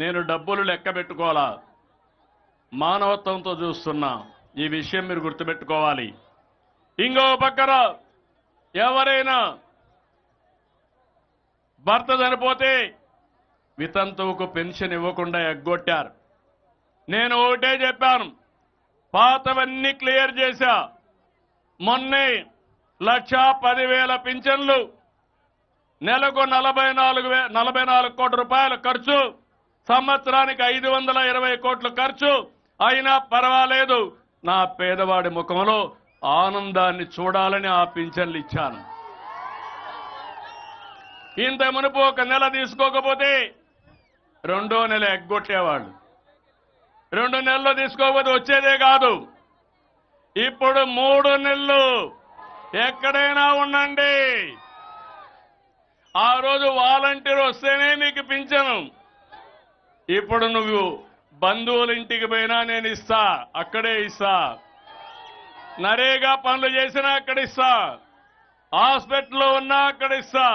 నేను డబ్బులు లెక్క పెట్టుకోవాలా, మానవత్వంతో చూస్తున్నా. ఈ విషయం మీరు గుర్తుపెట్టుకోవాలి. ఇంకో పక్కన ఎవరైనా భర్త చనిపోతే వితంతువుకు పెన్షన్ ఇవ్వకుండా ఎగ్గొట్టారు. నేను ఒకటే చెప్పాను, పాతవన్నీ క్లియర్ చేశా. మొన్నే 1,10,000 పింఛన్లు, నెలకు 44 కోట్ల రూపాయల ఖర్చు, సంవత్సరానికి 520 కోట్ల ఖర్చు. అయినా పర్వాలేదు, నా పేదవాడి ముఖంలో ఆనందాన్ని చూడాలని ఆ పింఛన్లు ఇచ్చాను. ఇంత మునుపు ఒక నెల తీసుకోకపోతే రెండో నెల ఎగ్గొట్టేవాళ్ళు. 2 నెలలు తీసుకోకపోతే వచ్చేదే కాదు. ఇప్పుడు 3 నెలలు ఎక్కడైనా ఉండండి. ఆ రోజు వాలంటీర్ వస్తేనే మీకు పింఛను. ఇప్పుడు నువ్వు బంధువుల ఇంటికి పోయినా నేను ఇస్తా, అక్కడే ఇస్తా. నరేగా పనులు చేసినా అక్కడ ఇస్తా, హాస్పిటల్లో ఉన్నా అక్కడ ఇస్తా.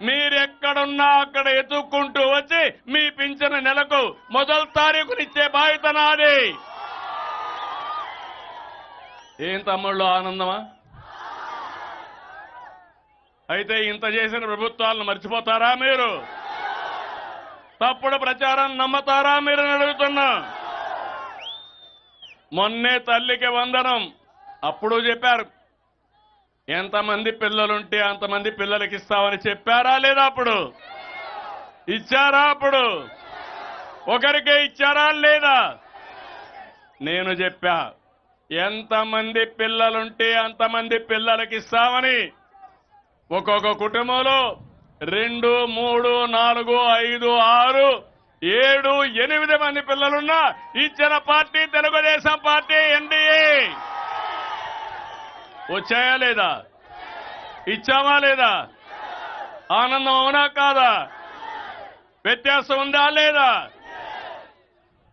మీరెక్కడున్నా అక్కడ ఎత్తుక్కుంటూ వచ్చి మీ పింఛను నెలకు మొదటి తారీఖునిచ్చే బాధ్యత నాది. ఏం తమ్ముళ్ళు, ఆనందమా? అయితే ఇంత చేసిన ప్రభుత్వాలను మర్చిపోతారా మీరు? తప్పుడు ప్రచారాన్ని నమ్మతారా మీరు అని అడుగుతున్నా. మొన్నే తల్లికి వందనం అప్పుడు చెప్పారు, ఎంతమంది పిల్లలుంటే అంతమంది పిల్లలకి ఇస్తామని చెప్పారా లేదా? అప్పుడు ఇచ్చారా? అప్పుడు ఒకరికే ఇచ్చారా లేదా? నేను చెప్పా, ఎంతమంది పిల్లలుంటే అంతమంది పిల్లలకి ఇస్తామని. ఒక్కొక్క కుటుంబంలో 2, 3, 4, 5, 6, 7, 8 మంది పిల్లలున్నా ఇచ్చిన పార్టీ తెలుగుదేశం పార్టీ, ఎన్డీఏ. వచ్చాయా లేదా? ఇచ్చామా లేదా? ఆనందం అవునా కాదా? వ్యత్యాసం ఉందా లేదా?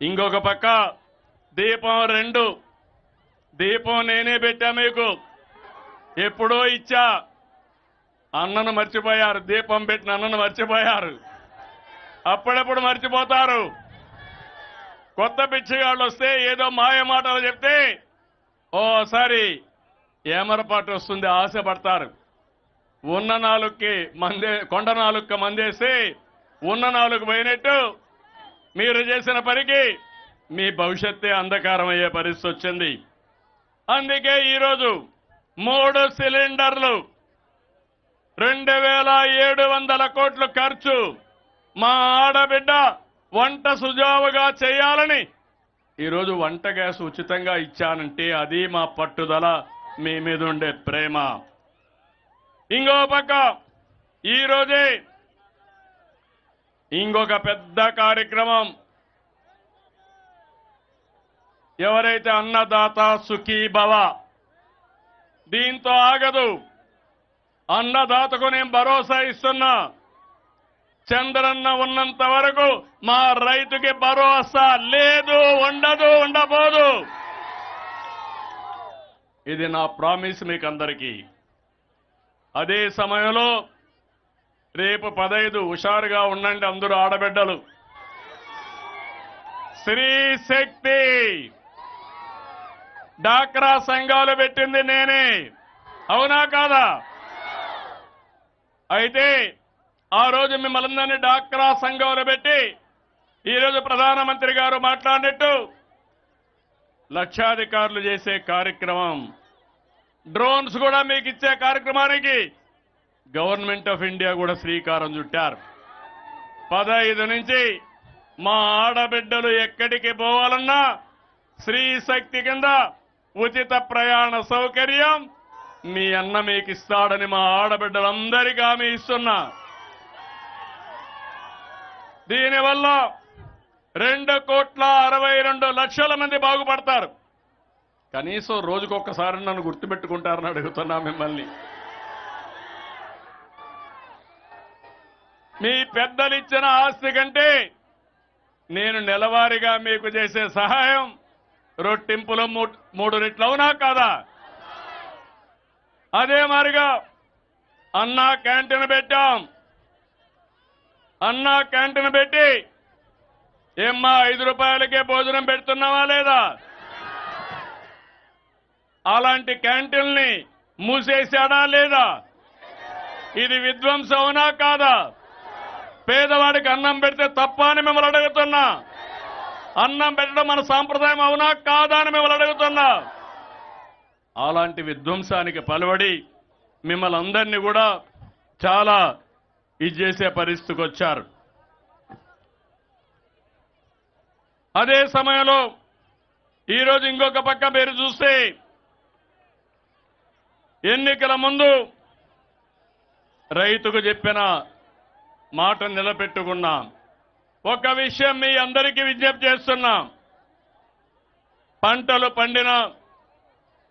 ఇంకొక పక్క దీపం 2, దీపం నేనే పెట్టా మీకు. ఎప్పుడో ఇచ్చా, అన్నను మర్చిపోయారు. దీపం పెట్టిన అన్నను మర్చిపోయారు. అప్పుడప్పుడు మర్చిపోతారు. కొత్త పిచ్చిగాళ్ళు వస్తే ఏదో మాయ మాటలు చెప్తే ఓసారి ఏమరపాటు వస్తుంది, ఆశపడతారు. ఉన్న నాలుగుకి కొండ నాలుగుకి మందేసి ఉన్న నాలుగు పోయినట్టు మీరు చేసిన పనికి మీ భవిష్యత్తే అంధకారం అయ్యే పరిస్థితి వచ్చింది. అందుకే ఈరోజు 3 సిలిండర్లు, 2,700 కోట్లు ఖర్చు. మా ఆడబిడ్డ వంట సుజావుగా చేయాలని ఈరోజు వంట గ్యాస్ ఉచితంగా ఇచ్చానంటే అది మా పట్టుదల, మీ మీద ఉండే ప్రేమ. ఇంకో పక్క ఈరోజే ఇంకొక పెద్ద కార్యక్రమం. ఎవరైతే అన్నదాత సుఖీభవ, దీంతో ఆగదు. అన్నదాతకు నేను భరోసా ఇస్తున్నా, చంద్రన్న ఉన్నంత వరకు మా రైతుకి భరోసా లేదు, ఉండదు, ఉండబోదు. ఇది నా ప్రామిస్ మీకు అందరికీ. అదే సమయంలో రేపు 15 హుషారుగా ఉండండి అందరూ ఆడబిడ్డలు. స్త్రీ శక్తి డాక్రా సంఘాలు పెట్టింది నేనే, అవునా కాదా? అయితే ఆ రోజు మిమ్మల్ని డాక్రా సంఘాలు పెట్టి ఈరోజు ప్రధానమంత్రి గారు మాట్లాడినట్టు లక్షాధికారులు చేసే కార్యక్రమం, డ్రోన్స్ కూడా మీకు ఇచ్చే కార్యక్రమానికి గవర్నమెంట్ ఆఫ్ ఇండియా కూడా శ్రీకారం చుట్టారు. 15 నుంచి మా ఆడబిడ్డలు ఎక్కడికి పోవాలన్నా స్త్రీ శక్తి కింద ఉచిత ప్రయాణ సౌకర్యం మీ అన్న మీకు ఇస్తాడని మా ఆడబిడ్డలందరికీ హామీ ఇస్తున్నా. దీనివల్ల 2,62,00,000 మంది బాగుపడతారు. కనీసం రోజుకొక్కసారి నన్ను గుర్తుపెట్టుకుంటారని అడుగుతున్నా మిమ్మల్ని. మీ పెద్దలు ఇచ్చిన ఆస్తి కంటే నేను నెలవారీగా మీకు చేసే సహాయం రొట్టింపులో 3 రెట్లు, అవునా కాదా? అదే మారిగా అన్నా క్యాంటీన్ పెట్టాం. అన్నా క్యాంటీన్ పెట్టి ఏమ్మా 5 రూపాయలకే భోజనం పెడుతున్నావా లేదా? అలాంటి క్యాంటీన్ని మూసేశాడా లేదా? ఇది విధ్వంసం అవునా కాదా? పేదవాడికి అన్నం పెడితే తప్ప అని మిమ్మల్ని అడుగుతున్నా. అన్నం పెట్టడం మన సాంప్రదాయం అవునా కాదా అని మిమ్మల్ని అడుగుతున్నా. అలాంటి విధ్వంసానికి పలువడి మిమ్మల్ని అందరినీ కూడా చాలా ఇది చేసే పరిస్థితికి వచ్చారు. అదే సమయంలో ఈరోజు ఇంకొక పక్క మీరు చూస్తే ఎన్నికల ముందు రైతుకు చెప్పిన మాట నిలబెట్టుకున్నాం. ఒక విషయం మీ అందరికీ విజ్ఞప్తి చేస్తున్నాం. పంటలు పండినా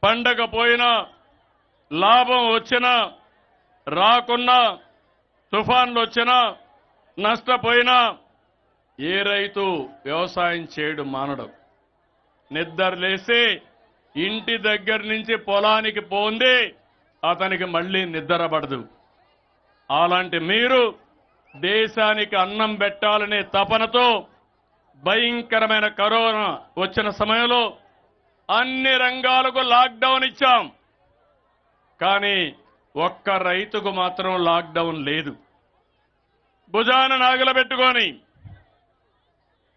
పండకపోయినా లాభం వచ్చినా రాకున్నా తుఫాన్లు వచ్చినా నష్టపోయినా ఏ రైతు వ్యవసాయం చేయడం మానడం. నిద్రలేసి ఇంటి దగ్గర నుంచి పొలానికి పోంది అతనికి మళ్ళీ నిద్రపడదు. అలాంటి మీరు దేశానికి అన్నం పెట్టాలనే తపనతో భయంకరమైన కరోనా వచ్చిన సమయంలో అన్ని రంగాలకు లాక్డౌన్ ఇచ్చాం. కానీ ఒక్క రైతుకు మాత్రం లాక్డౌన్ లేదు. భుజాన నాగలబెట్టుకొని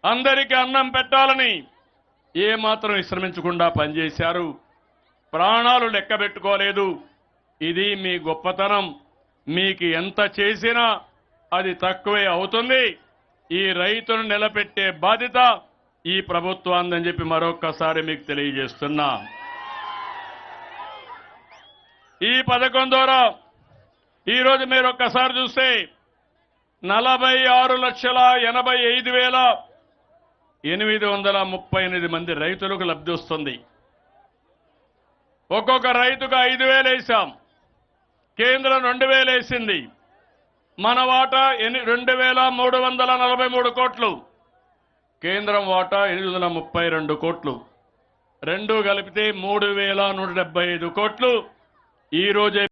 అందరికీ అన్నం పెట్టాలని ఏమాత్రం విశ్రమించకుండా పనిచేశారు. ప్రాణాలు లెక్క పెట్టుకోలేదు. ఇది మీ గొప్పతనం. మీకు ఎంత చేసినా అది తక్కువే అవుతుంది. ఈ రైతును నిలబెట్టే బాధ్యత ఈ ప్రభుత్వాన్ని చెప్పి మరొక్కసారి మీకు తెలియజేస్తున్నా. ఈ పథకం ద్వారా ఈరోజు మీరు ఒక్కసారి చూస్తే 46,85,838 మంది రైతులకు లబ్ధి వస్తుంది. ఒక్కొక్క రైతుకు 5,000 వేశాం. కేంద్రం 2,000 వేసింది. మన వాటా 2,343 కోట్లు. కేంద్రం వాటా 832 కోట్లు. రెండు కలిపితే 3,175 కోట్లు ఈ రోజే